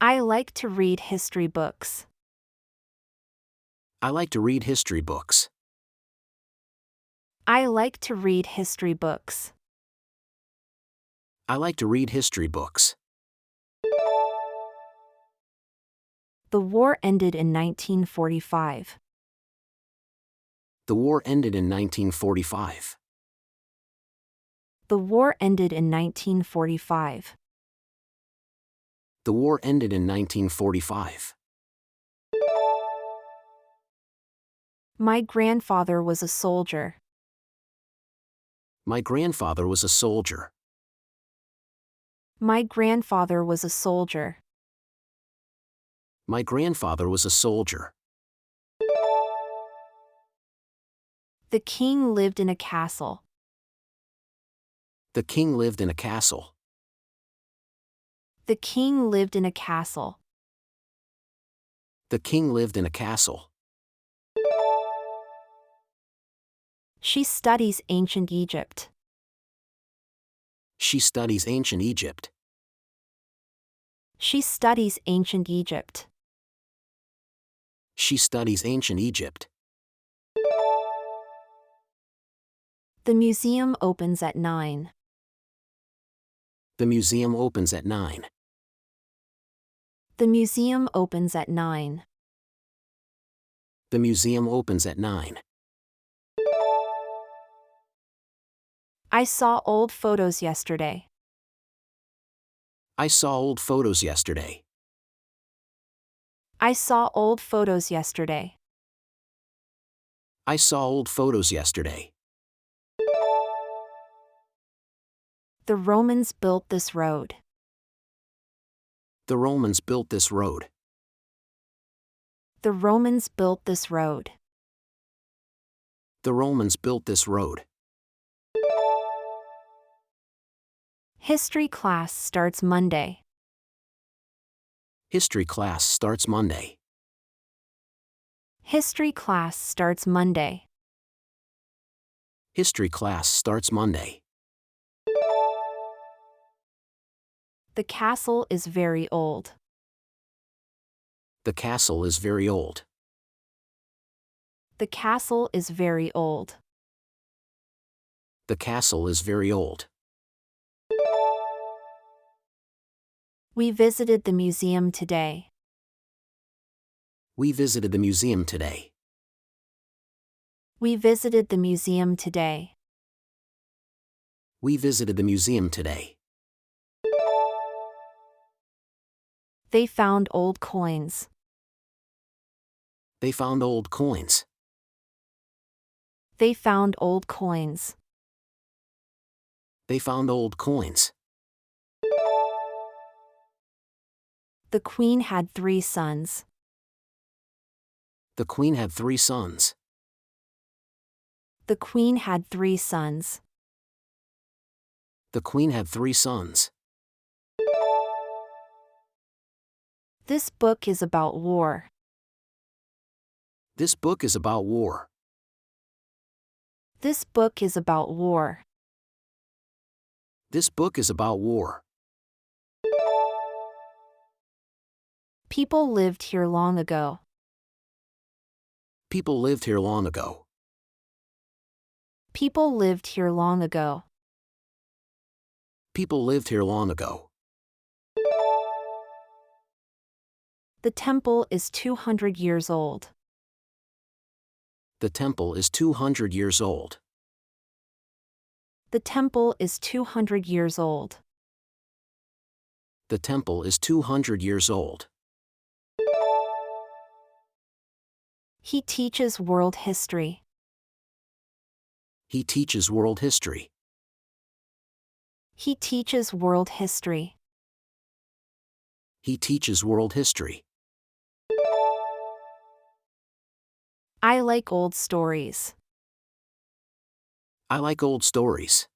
I like to read history books. I like to read history books. I like to read history books. I like to read history books. The war ended in 1945. The war ended in 1945. The war ended in 1945. The war ended in 1945. My grandfather was a soldier. My grandfather was a soldier. My grandfather was a soldier. My grandfather was a soldier. The king lived in a castle. The king lived in a castle. The king lived in a castle. The king lived in a castle. She studies ancient Egypt. She studies ancient Egypt. She studies ancient Egypt. She studies ancient Egypt. The museum opens at 9. The museum opens at 9. The museum opens at 9. The museum opens at 9. I saw old photos yesterday. I saw old photos yesterday. I saw old photos yesterday. I saw old photos yesterday. The Romans built this road. The Romans built this road. The Romans built this road. The Romans built this road. History class starts Monday. History class starts Monday. History class starts Monday. History class starts Monday. The castle is very old. The castle is very old. The castle is very old. The castle is very old. We visited the museum today. We visited the museum today. We visited the museum today. We visited the museum today. They found old coins. They found old coins. They found old coins. They found old coins. The queen had 3 sons. The queen had 3 sons. The queen had 3 sons. The queen had 3 sons. This book is about war. This book is about war. This book is about war. This book is about war. People lived here long ago. People lived here long ago. People lived here long ago. People lived here long ago. The temple is 200 years old. The temple is 200 years old. The temple is 200 years old. The temple is 200 years old. He teaches world history. He teaches world history. He teaches world history. He teaches world history. I like old stories. I like old stories.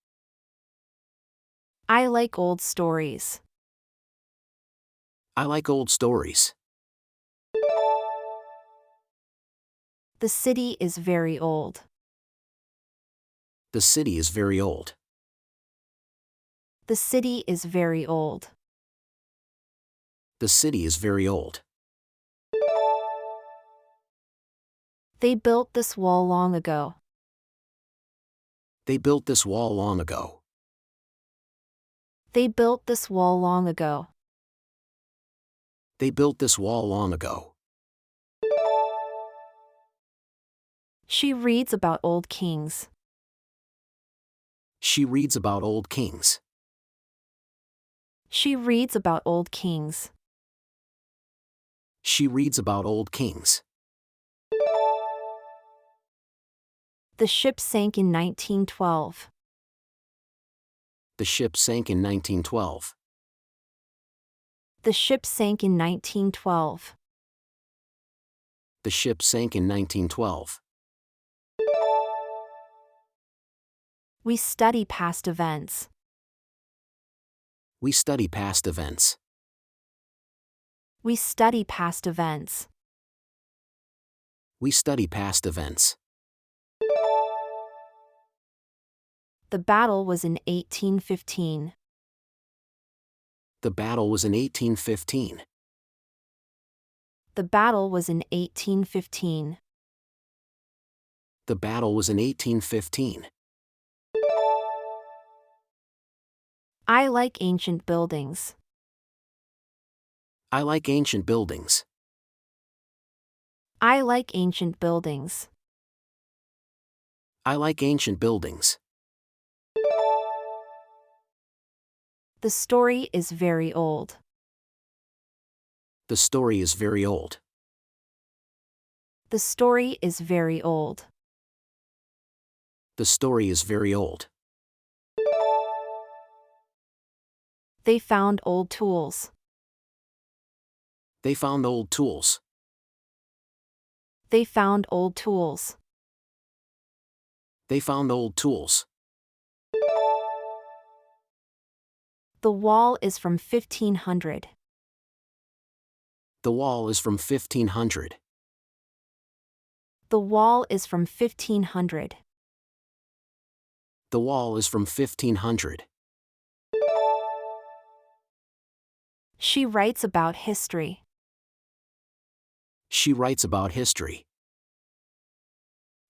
I like old stories. I like old stories. The city is very old. The city is very old. The city is very old. The city is very old. They built this wall long ago. They built this wall long ago. They built this wall long ago. They built this wall long ago. She reads about old kings. She reads about old kings. She reads about old kings. She reads about old kings. The ship sank in 1912. The ship sank in 1912. The ship sank in 1912. The ship sank in 1912. We study past events. We study past events. We study past events. We study past events. The battle was in 1815. The battle was in 1815. The battle was in 1815. The battle was in 1815. I like ancient buildings. I like ancient buildings. I like ancient buildings. I like ancient buildings. The story is very old. The story is very old. The story is very old. The story is very old. They found old tools. They found old tools. They found old tools. They found old tools. The wall is from 1500. The wall is from 1500. The wall is from 1500. The wall is from 1500. She writes about history. She writes about history.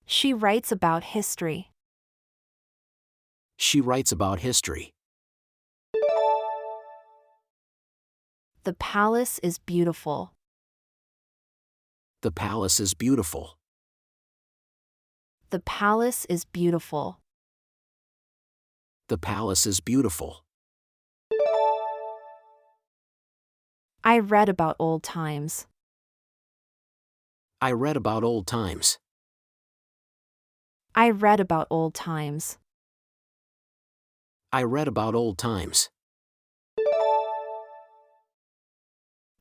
She writes about history. She writes about history. The palace is beautiful. The palace is beautiful. The palace is beautiful. The palace is beautiful. I read about old times. I read about old times. I read about old times. I read about old times.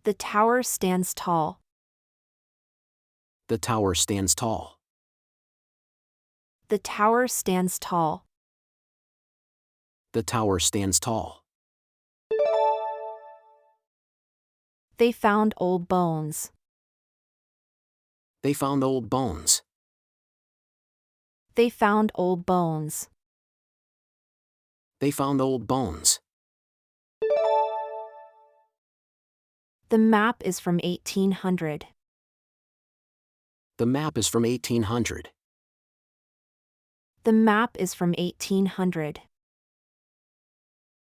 The tower stands tall. The tower stands tall. The tower stands tall. The tower stands tall. They found old bones. They found old bones. They found old bones. They found old bones. The map is from 1800. The map is from 1800. The map is from 1800.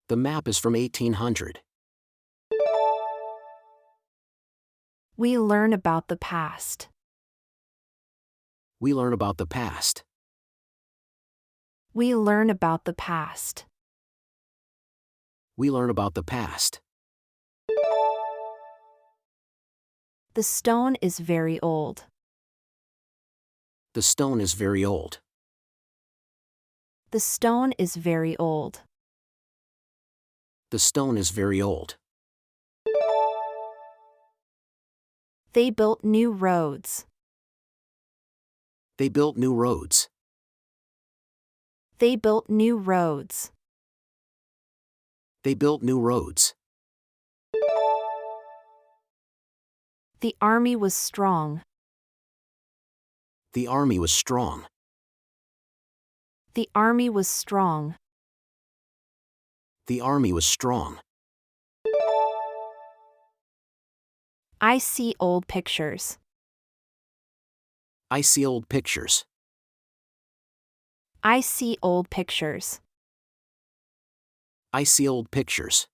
The map is from 1800. We learn about the past. We learn about the past. We learn about the past. We learn about the past. The stone is very old. The stone is very old. The stone is very old. The stone is very old. They built new roads. They built new roads. They built new roads. They built new roads. The army was strong. The army was strong. The army was strong. The army was strong. I see old pictures. I see old pictures. I see old pictures. I see old pictures.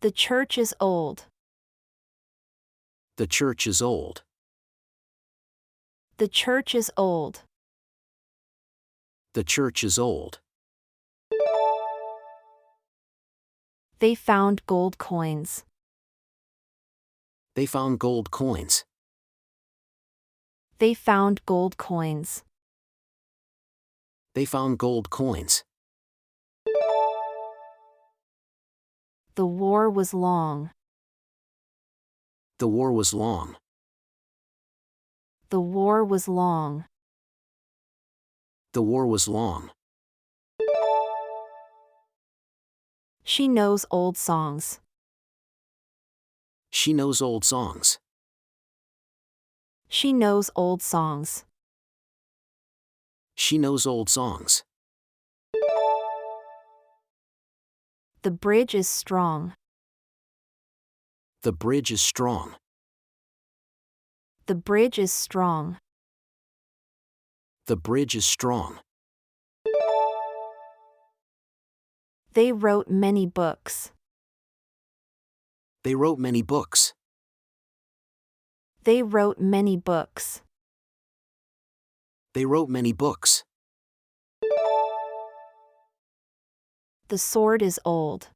The church is old. The church is old. The church is old. The church is old. They found gold coins. They found gold coins. They found gold coins. They found gold coins. The war was long. The war was long. The war was long. The war was long. She knows old songs. She knows old songs. She knows old songs. She knows old songs. The bridge is strong. The bridge is strong. The bridge is strong. The bridge is strong. They wrote many books. They wrote many books. They wrote many books. They wrote many books. The sword is old.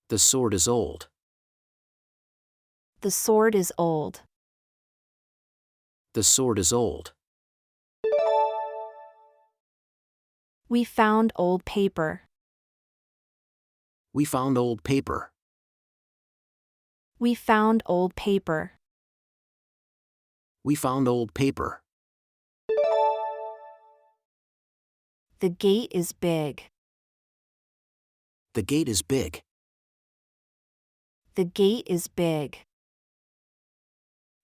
The sword is old. The sword is old. The sword is old. We found old paper. We found old paper. We found old paper. We found old paper. The gate is big. The gate is big. The gate is big.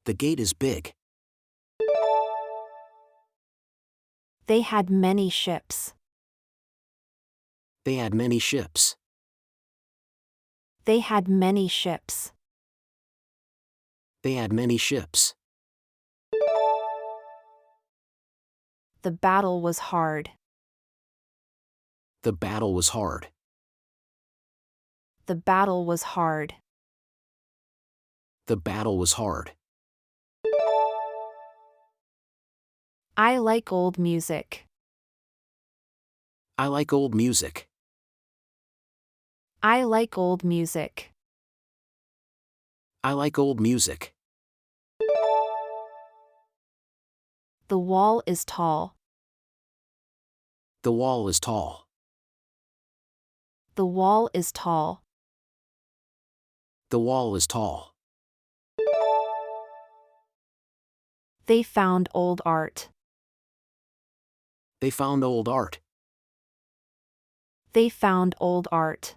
The gate is big. They had many ships. They had many ships. They had many ships. They had many ships. The battle was hard. The battle was hard. The battle was hard. The battle was hard. I like old music. I like old music. I like old music. I like old music. The wall is tall. The wall is tall. The wall is tall. The wall is tall. They found old art. They found old art. They found old art.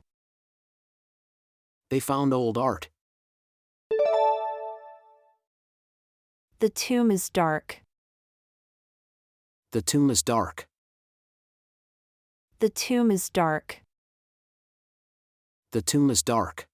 They found old art. The tomb is dark. The tomb is dark. The tomb is dark. The tomb is dark.